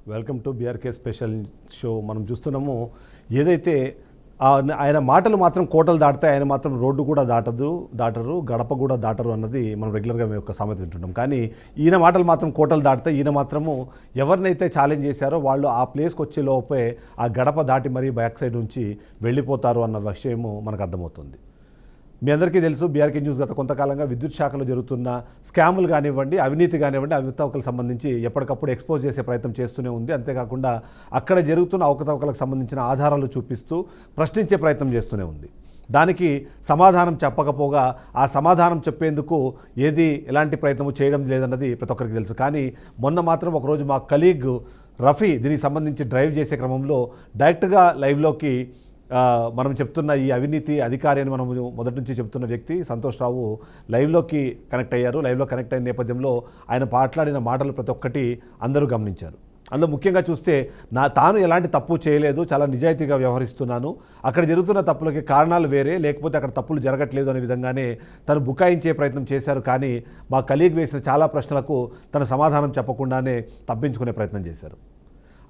Welcome to BRK special show. మనం చూస్తున్నాము ఏదైతే ఆయన మాటలు మాత్రం కోటలు దాటుతాయి, ఆయన మాత్రం రోడ్డు కూడా దాటరు, గడప కూడా దాటరు అన్నది మనం రెగ్యులర్గా మేము ఒక సామెత వింటుంటాం. కానీ ఈయన మాటలు మాత్రం కోటలు దాటుతాయి. ఈయన మాత్రము ఎవరినైతే ఛాలెంజ్ చేశారో వాళ్ళు ఆ ప్లేస్కి వచ్చే లోపే ఆ గడప దాటి మరీ బ్యాక్ సైడ్ నుంచి వెళ్ళిపోతారు అన్న విషయము మనకు అర్థమవుతుంది. మీ అందరికీ తెలుసు, బీఆర్కే న్యూస్ గత కొంతకాలంగా విద్యుత్ శాఖలో జరుగుతున్న స్కాములు కానివ్వండి, అవినీతి కానివ్వండి, అవకతవకలకు సంబంధించి ఎప్పటికప్పుడు ఎక్స్పోజ్ చేసే ప్రయత్నం చేస్తూనే ఉంది. అంతేకాకుండా అక్కడ జరుగుతున్న అవకతవకలకు సంబంధించిన ఆధారాలు చూపిస్తూ ప్రశ్నించే ప్రయత్నం చేస్తూనే ఉంది. దానికి సమాధానం చెప్పకపోగా ఆ సమాధానం చెప్పేందుకు ఎలాంటి ప్రయత్నం చేయడం లేదన్నది ప్రతి ఒక్కరికి తెలుసు. కానీ మొన్న మాత్రం ఒకరోజు మా కలీగ్ రఫీ దీనికి సంబంధించి డ్రైవ్ చేసే క్రమంలో డైరెక్ట్గా లైవ్లోకి మనం చెప్తున్న ఈ అవినీతి అధికారి అని మనం మొదటి నుంచి చెప్తున్న వ్యక్తి సంతోష్ రావు లైవ్లోకి కనెక్ట్ అయ్యారు. లైవ్లో కనెక్ట్ అయిన నేపథ్యంలో ఆయన మాట్లాడిన మాటలు ప్రతి ఒక్కటి అందరూ గమనించారు. అందులో ముఖ్యంగా చూస్తే తాను ఎలాంటి తప్పు చేయలేదు, చాలా నిజాయితీగా వ్యవహరిస్తున్నాను, అక్కడ జరుగుతున్న తప్పులకి కారణాలు వేరే, లేకపోతే అక్కడ తప్పులు జరగట్లేదు అనే విధంగానే తను బుకాయించే ప్రయత్నం చేశారు. కానీ మా కలీగ్ వేసిన చాలా ప్రశ్నలకు తన సమాధానం చెప్పకుండానే తప్పించుకునే ప్రయత్నం చేశారు.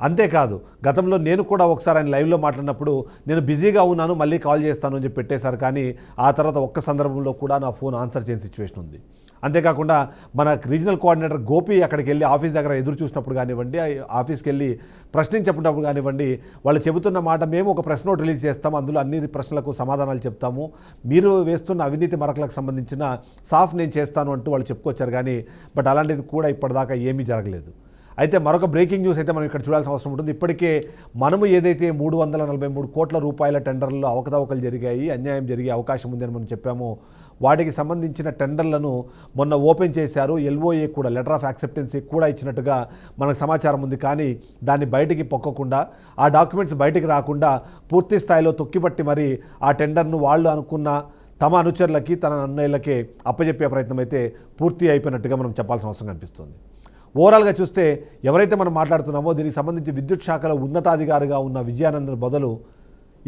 అంతేకాదు, గతంలో నేను కూడా ఒకసారి ఆయన లైవ్లో మాట్లాడినప్పుడు నేను బిజీగా ఉన్నాను, మళ్ళీ కాల్ చేస్తాను అని చెప్పి పెట్టేశారు. కానీ ఆ తర్వాత ఒక్క సందర్భంలో కూడా నా ఫోన్ ఆన్సర్ చేయని సిచ్యువేషన్ ఉంది. అంతేకాకుండా మన రీజనల్ కోఆర్డినేటర్ గోపి అక్కడికి వెళ్ళి ఆఫీస్ దగ్గర ఎదురు చూసినప్పుడు కానివ్వండి, ఆఫీస్కి వెళ్ళి ప్రశ్నించినప్పుడు కానివ్వండి, వాళ్ళు చెబుతున్న మాట, మేము ఒక ప్రెస్ నోట్ రిలీజ్ చేస్తాము, అందులో అన్ని ప్రశ్నలకు సమాధానాలు చెప్తాము, మీరు వేస్తున్న అవినీతి మరకలకు సంబంధించిన సాఫ్ నేను చేస్తాను అంటూ వాళ్ళు చెప్పుకొచ్చారు. కానీ అలాంటిది కూడా ఇప్పటిదాకా ఏమీ జరగలేదు. అయితే మరొక బ్రేకింగ్ న్యూస్ అయితే మనం ఇక్కడ చూడాల్సిన అవసరం ఉంటుంది. ఇప్పటికే మనము ఏదైతే 343 కోట్ల రూపాయల టెండర్లలో అవకతవకలు జరిగాయి, అన్యాయం జరిగే అవకాశం ఉందని మనం చెప్పామో, వాటికి సంబంధించిన టెండర్లను మొన్న ఓపెన్ చేశారు. ఎల్ఓఏ కూడా లెటర్ ఆఫ్ యాక్సెప్టెన్సీ కూడా ఇచ్చినట్టుగా మనకు సమాచారం ఉంది. కానీ దాన్ని బయటికి పొక్కకుండా, ఆ డాక్యుమెంట్స్ బయటికి రాకుండా పూర్తి స్థాయిలో తొక్కిపట్టి మరి ఆ టెండర్ను వాళ్ళు అనుకున్న తమ అనుచరులకి, తన అన్నయ్యలకే అప్పచెప్పే ప్రయత్నం అయితే పూర్తి అయిపోయినట్టుగా మనం చెప్పాల్సిన అవసరం కనిపిస్తుంది. ఓవరాల్గా చూస్తే ఎవరైతే మనం మాట్లాడుతున్నామో దీనికి సంబంధించి విద్యుత్ శాఖలో ఉన్నతాధికారిగా ఉన్న విజయానందన్ బదులు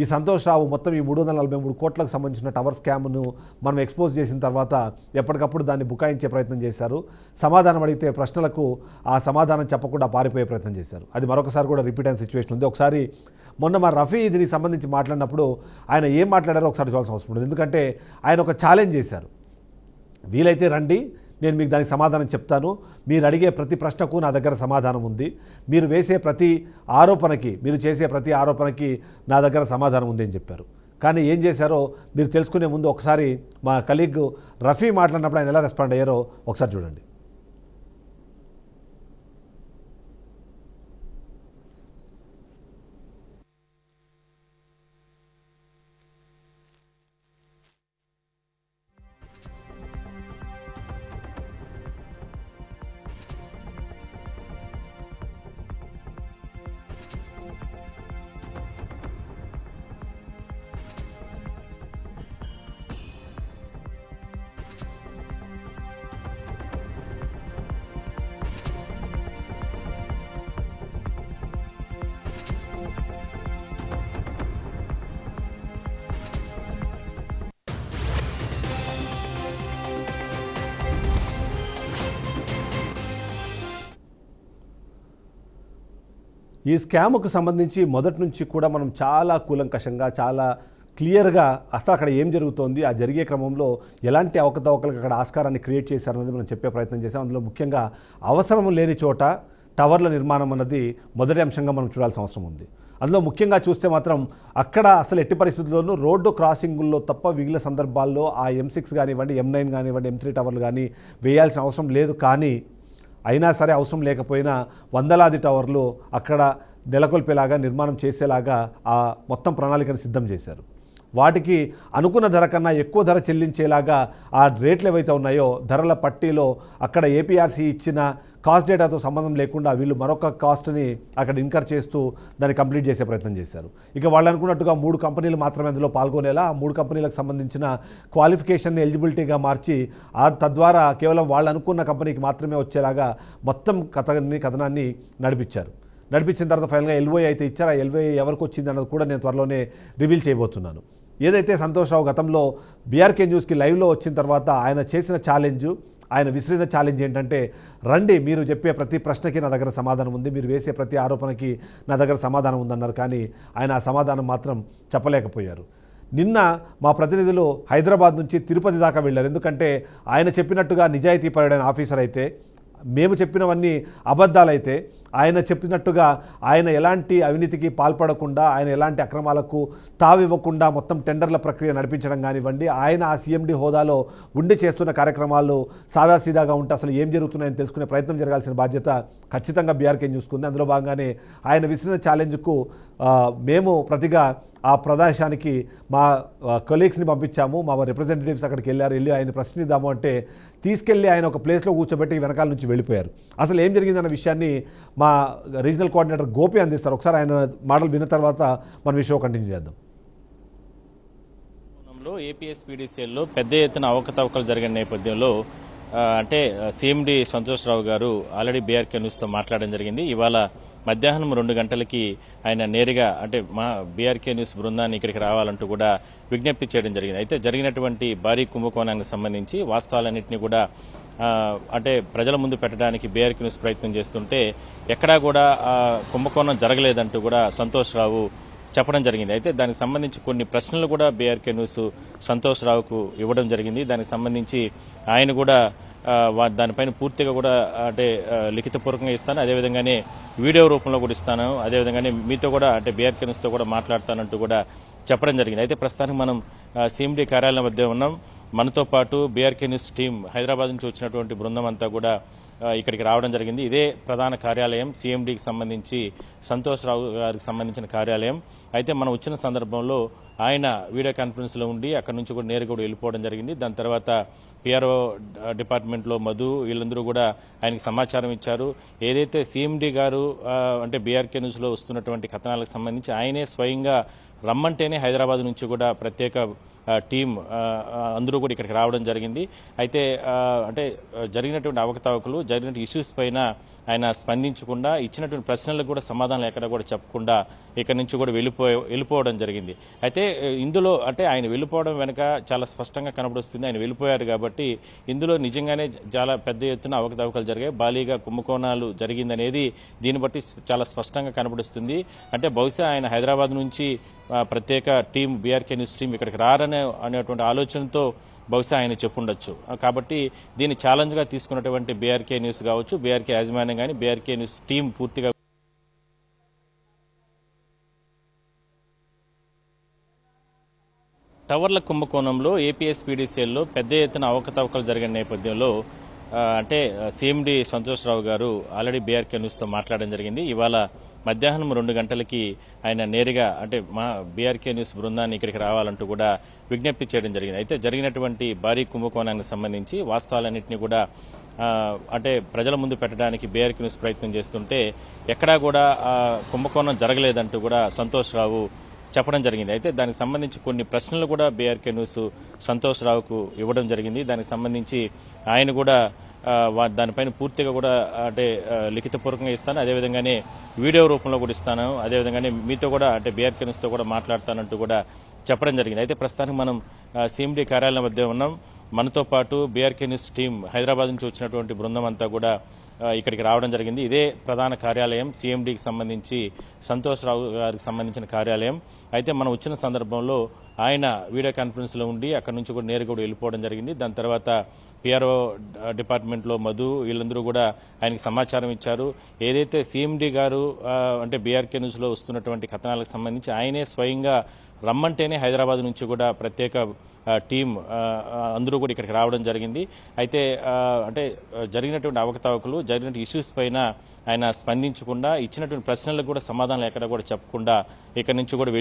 ఈ సంతోష్ రావు మొత్తం ఈ 343 కోట్లకు సంబంధించిన టవర్ స్కామ్ను మనం ఎక్స్పోజ్ చేసిన తర్వాత ఎప్పటికప్పుడు దాన్ని బుకాయించే ప్రయత్నం చేశారు. సమాధానం అడిగితే ప్రశ్నలకు ఆ సమాధానం చెప్పకుండా పారిపోయే ప్రయత్నం చేశారు. అది మరొకసారి కూడా రిపీట్ అయిన సిచ్యువేషన్ ఉంది. ఒకసారి మొన్న మా రఫీ దీనికి సంబంధించి మాట్లాడినప్పుడు ఆయన ఏం మాట్లాడారో ఒకసారి చూడాల్సిన అవసరం ఉంటుంది. ఎందుకంటే ఆయన ఒక ఛాలెంజ్ చేశారు, వీలైతే రండి, నేను మీకు దానికి సమాధానం చెప్తాను, మీరు అడిగే ప్రతి ప్రశ్నకు నా దగ్గర సమాధానం ఉంది, మీరు వేసే ప్రతి ఆరోపణకి, మీరు చేసే ప్రతి ఆరోపణకి నా దగ్గర సమాధానం ఉంది అని చెప్పారు. కానీ ఏం చేశారో మీరు తెలుసుకునే ముందు ఒకసారి మా కలీగ్ రఫీ మాట్లాడినప్పుడు ఆయన ఎలా రెస్పాండ్ అయ్యారో ఒకసారి చూడండి. ఈ స్కామ్కు సంబంధించి మొదటి నుంచి కూడా మనం చాలా కూలంకషంగా, చాలా క్లియర్గా అసలు అక్కడ ఏం జరుగుతోంది, ఆ జరిగే క్రమంలో ఎలాంటి అవకతవకలకు అక్కడ ఆస్కారాన్ని క్రియేట్ చేశారన్నది మనం చెప్పే ప్రయత్నం చేశాం. అందులో ముఖ్యంగా అవసరం లేని చోట టవర్ల నిర్మాణం అన్నది మొదటి అంశంగా మనం చూడాల్సిన అవసరం ఉంది. అందులో ముఖ్యంగా చూస్తే మాత్రం అక్కడ అసలు ఎట్టి పరిస్థితుల్లోనూ రోడ్డు క్రాసింగుల్లో తప్ప మిగిలిన సందర్భాల్లో ఆ M6 కానివ్వండి, M9 కానివ్వండి, M3 టవర్లు కానీ వేయాల్సిన అవసరం లేదు. కానీ అయినా సరే అవసరం లేకపోయినా వందలాది టవర్లు అక్కడ నెలకొల్పేలాగా, నిర్మాణం చేసేలాగా ఆ మొత్తం ప్రణాళికను సిద్ధం చేశారు. వాటికి అనుకున్న ధర కన్నా ఎక్కువ ధర చెల్లించేలాగా ఆ రేట్లు ఏవైతే ఉన్నాయో ధరల పట్టీలో అక్కడ ఏపీఆర్సీ ఇచ్చిన కాస్ట్ డేటాతో సంబంధం లేకుండా వీళ్ళు మరొక కాస్ట్ని అక్కడ ఇన్కర్ చేస్తూ దాన్ని కంప్లీట్ చేసే ప్రయత్నం చేశారు. ఇక వాళ్ళు అనుకున్నట్టుగా 3 కంపెనీలు మాత్రమే అందులో పాల్గొనేలా, ఆ 3 కంపెనీలకు సంబంధించిన క్వాలిఫికేషన్ని ఎలిజిబిలిటీగా మార్చి తద్వారా కేవలం వాళ్ళు అనుకున్న కంపెనీకి మాత్రమే వచ్చేలాగా మొత్తం కథనాన్ని నడిపించిన తర్వాత ఫైనల్గా ఎల్ఓఏ అయితే ఇచ్చారు. ఆ ఎల్ఓఏ ఎవరికి వచ్చింది అన్నది కూడా నేను త్వరలోనే రివీల్ చేయబోతున్నాను. ఏదైతే సంతోష్ రావు గతంలో బీఆర్కే న్యూస్కి లైవ్లో వచ్చిన తర్వాత ఆయన చేసిన ఛాలెంజ్, ఆయన విసిరిన ఛాలెంజ్ ఏంటంటే, రండి మీరు చెప్పే ప్రతి ప్రశ్నకి నా దగ్గర సమాధానం ఉంది, మీరు వేసే ప్రతి ఆరోపణకి నా దగ్గర సమాధానం ఉందన్నారు. కానీ ఆయన ఆ సమాధానం మాత్రం చెప్పలేకపోయారు. నిన్న మా ప్రతినిధులు హైదరాబాద్ నుంచి తిరుపతి దాకా వెళ్ళారు. ఎందుకంటే ఆయన చెప్పినట్టుగా నిజాయితీపరుడైన ఆఫీసర్ అయితే, మేము చెప్పినవన్నీ అబద్ధాలైతే, ఆయన చెప్పినట్టుగా ఆయన ఎలాంటి అవినీతికి పాల్పడకుండా, ఆయన ఎలాంటి అక్రమాలకు తావివ్వకుండా మొత్తం టెండర్ల ప్రక్రియ నడిపించడం కానివ్వండి, ఆయన ఆ సీఎండీ హోదాలో ఉండి చేస్తున్న కార్యక్రమాలు సాదాసీదాగా ఉంటే అసలు ఏం జరుగుతున్నాయని తెలుసుకునే ప్రయత్నం జరగాల్సిన బాధ్యత ఖచ్చితంగా బీఆర్కే చూసుకుంది. అందులో భాగంగానే ఆయన విసిరిన ఛాలెంజ్కు మేము ప్రతిగా ఆ ప్రదేశానికి మా కొలీగ్స్ని పంపించాము. మా రిప్రజెంటేటివ్స్ అక్కడికి వెళ్ళి ఆయన ప్రశ్నిద్దాము అంటే తీసుకెళ్ళి ఆయన ఒక ప్లేస్లో కూర్చోబెట్టి వెనకాల నుంచి వెళ్ళిపోయారు. అసలు ఏం జరిగిందన్న విషయాన్ని మా రీజనల్ కోఆర్డినేటర్ గోపి అందిస్తారు. ఒకసారి ఆయన మాటలు విన్న తర్వాత మన విషయం కంటిన్యూ చేద్దాం. ఏపీఎస్పీడీసీఎల్లో పెద్ద ఎత్తున అవకతవకలు జరిగిన నేపథ్యంలో అంటే సీఎండీ సంతోష్రావు గారు ఆల్రెడీ బీఆర్కే న్యూస్తో మాట్లాడడం జరిగింది. ఇవాళ మధ్యాహ్నం 2 గంటలకి ఆయన నేరుగా అంటే మా బీఆర్కే న్యూస్ బృందాన్ని ఇక్కడికి రావాలంటూ కూడా విజ్ఞప్తి చేయడం జరిగింది. అయితే జరిగినటువంటి భారీ కుంభకోణానికి సంబంధించి వాస్తవాలన్నింటినీ కూడా అంటే ప్రజల ముందు పెట్టడానికి బీఆర్కే న్యూస్ ప్రయత్నం చేస్తుంటే ఎక్కడా కూడా కుంభకోణం జరగలేదంటూ కూడా సంతోష్రావు చెప్పడం జరిగింది. అయితే దానికి సంబంధించి కొన్ని ప్రశ్నలు కూడా బీఆర్కే న్యూస్ సంతోష్రావుకు ఇవ్వడం జరిగింది. దానికి సంబంధించి ఆయన కూడా దానిపైన పూర్తిగా కూడా అంటే లిఖితపూర్వకంగా ఇస్తాను, అదేవిధంగానే వీడియో రూపంలో కూడా ఇస్తాను, అదేవిధంగానే మీతో కూడా అంటే బీఆర్కే న్యూస్తో కూడా మాట్లాడతానంటూ కూడా చెప్పడం జరిగింది. అయితే ప్రస్తుతానికి మనం సీఎండీ కార్యాలయం వద్ద ఉన్నాం. మనతో పాటు బీఆర్కే న్యూస్ టీం హైదరాబాద్ నుంచి వచ్చినటువంటి బృందం అంతా కూడా ఇక్కడికి రావడం జరిగింది. ఇదే ప్రధాన కార్యాలయం, సీఎండీకి సంబంధించి సంతోష్రావు గారికి సంబంధించిన కార్యాలయం. అయితే మనం వచ్చిన సందర్భంలో ఆయన వీడియో కాన్ఫరెన్స్లో ఉండి అక్కడి నుంచి కూడా నేరుగా వెళ్ళిపోవడం జరిగింది. దాని తర్వాత పిఆర్ఓ డిపార్ట్మెంట్లో మధు వీళ్ళందరూ కూడా ఆయనకి సమాచారం ఇచ్చారు. ఏదైతే సీఎండీ గారు అంటే బీఆర్కే న్యూస్లో వస్తున్నటువంటి కథనాలకు సంబంధించి ఆయనే స్వయంగా రమ్మంటేనే హైదరాబాద్ నుంచి కూడా ప్రత్యేక టీం అందరూ కూడా ఇక్కడికి రావడం జరిగింది. అయితే అంటే జరిగినటువంటి అవకతవకలు, జరిగిన ఇష్యూస్ పైన ఆయన స్పందించకుండా, ఇచ్చినటువంటి ప్రశ్నలకు కూడా సమాధానాలు ఎక్కడ కూడా చెప్పకుండా ఇక్కడి నుంచి కూడా వెళ్ళిపోవడం జరిగింది. అయితే ఇందులో అంటే ఆయన వెళ్ళిపోవడం వెనుక చాలా స్పష్టంగా కనబడుస్తుంది. ఆయన వెళ్ళిపోయారు కాబట్టి ఇందులో నిజంగానే చాలా పెద్ద ఎత్తున అవకతవకలు జరిగాయి, భారీగా కుంభకోణాలు జరిగిందనేది దీన్ని బట్టి చాలా స్పష్టంగా కనబడుస్తుంది. అంటే బహుశా ఆయన హైదరాబాద్ నుంచి ప్రత్యేక టీం బీఆర్కే న్యూస్ టీం ఇక్కడికి అనేటువంటి ఆలోచనతో బహుశా ఆయన చెప్పుండొచ్చు. కాబట్టి దీన్ని ఛాలెంజ్గా తీసుకున్నటువంటి బీఆర్కే న్యూస్ కావచ్చు, బీఆర్కే యాజమాన్యం కానీ, బీఆర్కే న్యూస్ టీం పూర్తిగా టవర్ల కుంభకోణంలో ఏపీఎస్పీడీసీఎల్లో పెద్ద ఎత్తున అవకతవకలు జరిగిన నేపథ్యంలో అంటే సీఎండీ సంతోష్రావు గారు ఆల్రెడీ బీఆర్కే న్యూస్తో మాట్లాడడం జరిగింది. ఇవాళ మధ్యాహ్నం 2 గంటలకి ఆయన నేరుగా అంటే మా బీఆర్కే న్యూస్ బృందాన్ని ఇక్కడికి రావాలంటూ కూడా విజ్ఞప్తి చేయడం జరిగింది. అయితే జరిగినటువంటి భారీ కుంభకోణానికి సంబంధించి వాస్తవాలన్నింటినీ కూడా అంటే ప్రజల ముందు పెట్టడానికి బీఆర్కే న్యూస్ ప్రయత్నం చేస్తుంటే ఎక్కడా కూడా కుంభకోణం జరగలేదంటూ కూడా సంతోష్రావు చెప్పడం జరిగింది. అయితే దానికి సంబంధించి కొన్ని ప్రశ్నలు కూడా బీఆర్కే న్యూస్ సంతోష్రావుకు ఇవ్వడం జరిగింది. దానికి సంబంధించి ఆయన కూడా దానిపైన పూర్తిగా కూడా అంటే లిఖితపూర్వకంగా ఇస్తాను, అదేవిధంగానే వీడియో రూపంలో కూడా ఇస్తాను, అదేవిధంగానే మీతో కూడా అంటే బీఆర్కే న్యూస్తో కూడా మాట్లాడతానంటూ కూడా చెప్పడం జరిగింది. అయితే ప్రస్తుతానికి మనం సీఎండీ కార్యాలయం వద్ద ఉన్నాం. మనతో పాటు బీఆర్కే న్యూస్ టీం హైదరాబాద్ నుంచి వచ్చినటువంటి బృందం అంతా కూడా ఇక్కడికి రావడం జరిగింది. ఇదే ప్రధాన కార్యాలయం, సీఎండీకి సంబంధించి సంతోష్రావు గారికి సంబంధించిన కార్యాలయం. అయితే మనం వచ్చిన సందర్భంలో ఆయన వీడియో కాన్ఫరెన్స్లో ఉండి అక్కడి నుంచి కూడా నేరుగా వెళ్ళిపోవడం జరిగింది. దాని తర్వాత పిఆర్ఓ డిపార్ట్మెంట్లో మధు వీళ్ళందరూ కూడా ఆయనకి సమాచారం ఇచ్చారు. ఏదైతే సీఎండీ గారు అంటే బీఆర్కే న్యూస్లో వస్తున్నటువంటి కథనాలకు సంబంధించి ఆయనే స్వయంగా రమ్మంటేనే హైదరాబాద్ నుంచి కూడా ప్రత్యేక టీం అందరూ కూడా ఇక్కడికి రావడం జరిగింది. అయితే అంటే జరిగినటువంటి అవకతవకలు, జరిగిన ఇష్యూస్ పైన ఆయన స్పందించకుండా, ఇచ్చినటువంటి ప్రశ్నలకు కూడా సమాధానాలు ఎక్కడ కూడా చెప్పకుండా ఇక్కడి నుంచి కూడా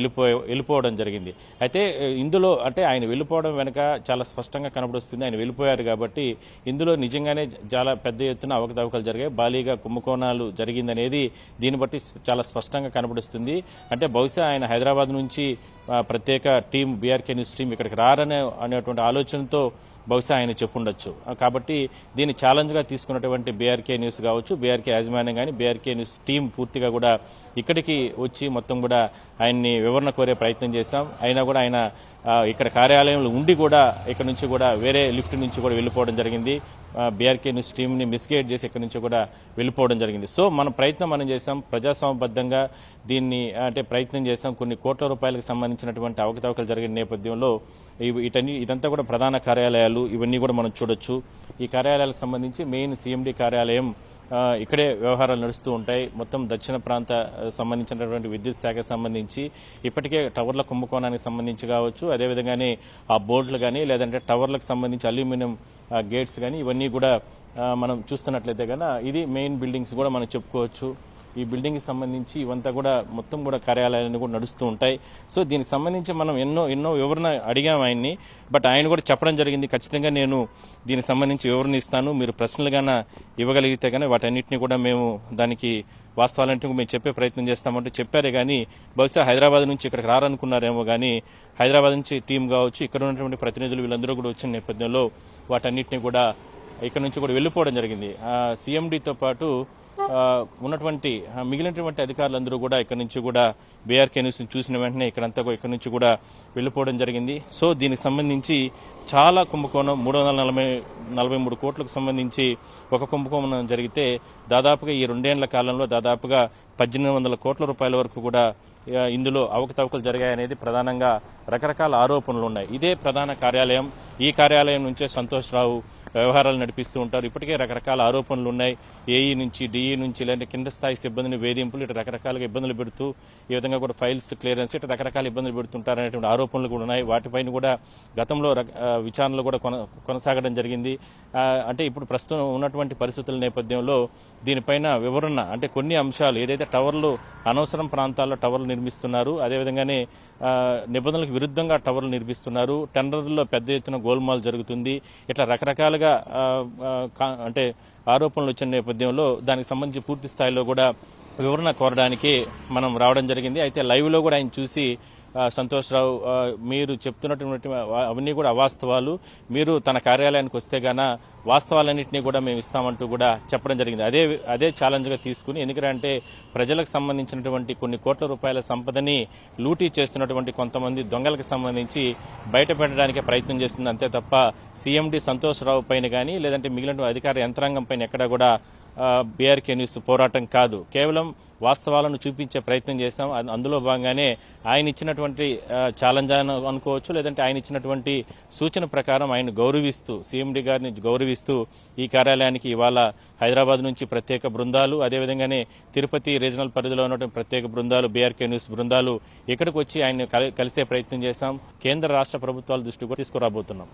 వెళ్ళిపోవడం జరిగింది. అయితే ఇందులో అంటే ఆయన వెళ్ళిపోవడం వెనుక చాలా స్పష్టంగా కనబడుస్తుంది. ఆయన వెళ్ళిపోయారు కాబట్టి ఇందులో నిజంగానే చాలా పెద్ద ఎత్తున అవకతవకలు జరిగాయి, భారీగా కుంభకోణాలు జరిగిందనేది దీన్ని బట్టి చాలా స్పష్టంగా కనబడుస్తుంది. అంటే బహుశా ఆయన హైదరాబాద్ నుంచి ప్రత్యేక టీం బీఆర్కే న్యూస్ టీం ఇక్కడికి అనేటువంటి ఆలోచనతో బహుశా ఆయన చెప్పుండొచ్చు. కాబట్టి దీన్ని ఛాలెంజ్గా తీసుకున్నటువంటి బీఆర్కే న్యూస్ కావచ్చు, బీఆర్కే యాజమాన్యం కానీ, బీఆర్కే న్యూస్ టీం పూర్తిగా కూడా ఇక్కడికి వచ్చి మొత్తం కూడా ఆయన్ని వివరణ కోరే ప్రయత్నం చేశాం. అయినా కూడా ఆయన ఇక్కడ కార్యాలయంలో ఉండి కూడా ఇక్కడ నుంచి కూడా వేరే లిఫ్ట్ నుంచి కూడా వెళ్ళిపోవడం జరిగింది. బీఆర్కే న్యూస్ టీంని మిస్గైడ్ చేసి ఇక్కడ నుంచి కూడా వెళ్ళిపోవడం జరిగింది. సో మన ప్రయత్నం మనం చేశాం, ప్రజాస్వామ్యబద్ధంగా దీన్ని అంటే ప్రయత్నం చేశాం. కొన్ని కోట్ల రూపాయలకు సంబంధించినటువంటి అవకతవకలు జరిగిన నేపథ్యంలో ఇదంతా కూడా ప్రధాన కార్యాలయాలు ఇవన్నీ కూడా మనం చూడొచ్చు. ఈ కార్యాలయాలకు సంబంధించి మెయిన్ సీఎండీ కార్యాలయం ఇక్కడే వ్యవహారాలు నడుస్తూ ఉంటాయి. మొత్తం దక్షిణ ప్రాంత సంబంధించినటువంటి విద్యుత్ శాఖకు సంబంధించి ఇప్పటికే టవర్ల కుంభకోణానికి సంబంధించి కావచ్చు, అదేవిధంగానే ఆ బోర్డులు కానీ లేదంటే టవర్లకు సంబంధించి అల్యూమినియం గేట్స్ కానీ ఇవన్నీ కూడా మనం చూస్తున్నట్లయితే కనుక ఇది మెయిన్ బిల్డింగ్స్ కూడా మనం చెప్పుకోవచ్చు. ఈ బిల్డింగ్కి సంబంధించి ఇవంతా కూడా మొత్తం కూడా కార్యాలయాలన్నీ కూడా నడుస్తూ ఉంటాయి. సో దీనికి సంబంధించి మనం ఎన్నో వివరణ అడిగాం ఆయన్ని. బట్ ఆయన కూడా చెప్పడం జరిగింది, ఖచ్చితంగా నేను దీనికి సంబంధించి వివరణ ఇస్తాను, మీరు ప్రశ్నలుగానే ఇవ్వగలిగితే కానీ వాటన్నిటిని కూడా మేము దానికి వాస్తవాలంటే మేము చెప్పే ప్రయత్నం చేస్తామంటూ చెప్పారే కానీ బహుశా హైదరాబాద్ నుంచి ఇక్కడికి రారనుకున్నారేమో కానీ హైదరాబాద్ నుంచి టీం కావచ్చు, ఇక్కడ ఉన్నటువంటి ప్రతినిధులు వీళ్ళందరూ కూడా వచ్చిన నేపథ్యంలో వాటన్నిటిని కూడా ఇక్కడ నుంచి కూడా వెళ్ళిపోవడం జరిగింది. సీఎండీతో పాటు ఉన్నటువంటి మిగిలినటువంటి అధికారులందరూ కూడా ఇక్కడ నుంచి కూడా బీఆర్కే న్యూస్ చూసిన వెంటనే ఇక్కడ నుంచి కూడా వెళ్ళిపోవడం జరిగింది. సో దీనికి సంబంధించి చాలా కుంభకోణం 343 కోట్లకు సంబంధించి ఒక కుంభకోణం జరిగితే దాదాపుగా ఈ 2 ఏళ్ల కాలంలో దాదాపుగా 1800 కోట్ల రూపాయల వరకు కూడా ఇందులో అవకతవకలు జరిగాయనేది ప్రధానంగా రకరకాల ఆరోపణలు ఉన్నాయి. ఇదే ప్రధాన కార్యాలయం. ఈ కార్యాలయం నుంచే సంతోష్ రావు వ్యవహారాలు నడిపిస్తూ ఉంటారు. ఇప్పటికే రకరకాల ఆరోపణలు ఉన్నాయి. ఏఈ నుంచి, డిఈ నుంచి, లేదంటే కింద స్థాయి సిబ్బందిని వేధింపులు ఇటు రకరకాలుగా ఇబ్బందులు పెడుతూ ఈ విధంగా కూడా ఫైల్స్ క్లియరెన్స్ ఇటు రకరకాల ఇబ్బందులు పెడుతుంటారనేటువంటి ఆరోపణలు కూడా ఉన్నాయి. వాటిపైన కూడా గతంలో విచారణలు కూడా కొనసాగడం జరిగింది. అంటే ఇప్పుడు ప్రస్తుతం ఉన్నటువంటి పరిస్థితుల నేపథ్యంలో దీనిపైన వివరణ అంటే కొన్ని అంశాలు ఏదైతే టవర్లు అనవసరం ప్రాంతాల్లో టవర్లు నిర్మిస్తున్నారు, అదేవిధంగానే నిబంధనలకు విరుద్ధంగా టవర్లు నిర్మిస్తున్నారు, టెండర్లలో పెద్ద ఎత్తున గోల్మాల్ జరుగుతుంది, ఇట్లా రకరకాలుగా అంటే ఆరోపణలు వచ్చిన నేపథ్యంలో దానికి సంబంధించి పూర్తి స్థాయిలో కూడా వివరణ కోరడానికి మనం రావడం జరిగింది. అయితే లైవ్లో కూడా ఆయన చూసి సంతోష్ రావు మీరు చెప్తున్నటువంటి అవన్నీ కూడా అవాస్తవాలు, మీరు తన కార్యాలయానికి వస్తే గాన వాస్తవాలన్నింటినీ కూడా మేము ఇస్తామంటూ కూడా చెప్పడం జరిగింది. అదే ఛాలెంజ్గా తీసుకుని, ఎందుకంటే ప్రజలకు సంబంధించినటువంటి కొన్ని కోట్ల రూపాయల సంపదని లూటీ చేస్తున్నటువంటి కొంతమంది దొంగలకు సంబంధించి బయట పెట్టడానికే ప్రయత్నం చేస్తుంది అంతే తప్ప సీఎండీ సంతోష్ రావు పైన కానీ లేదంటే మిగిలిన అధికార యంత్రాంగం పైన ఎక్కడా కూడా బీఆర్కే న్యూస్ పోరాటం కాదు. కేవలం వాస్తవాలను చూపించే ప్రయత్నం చేశాం. అందులో భాగంగానే ఆయన ఇచ్చినటువంటి ఛాలెంజ్ అనుకోవచ్చు, లేదంటే ఆయన ఇచ్చినటువంటి సూచన ప్రకారం ఆయన గౌరవిస్తూ, సీఎండీ గారిని గౌరవిస్తూ ఈ కార్యాలయానికి ఇవాళ హైదరాబాద్ నుంచి ప్రత్యేక బృందాలు, అదేవిధంగానే తిరుపతి రీజనల్ పరిధిలో ఉన్నటువంటి ప్రత్యేక బృందాలు, బీఆర్కే న్యూస్ బృందాలు ఇక్కడికి వచ్చి ఆయన కలిసే ప్రయత్నం చేశాం. కేంద్ర రాష్ట్ర ప్రభుత్వాల దృష్టి కూడా తీసుకురాబోతున్నాం.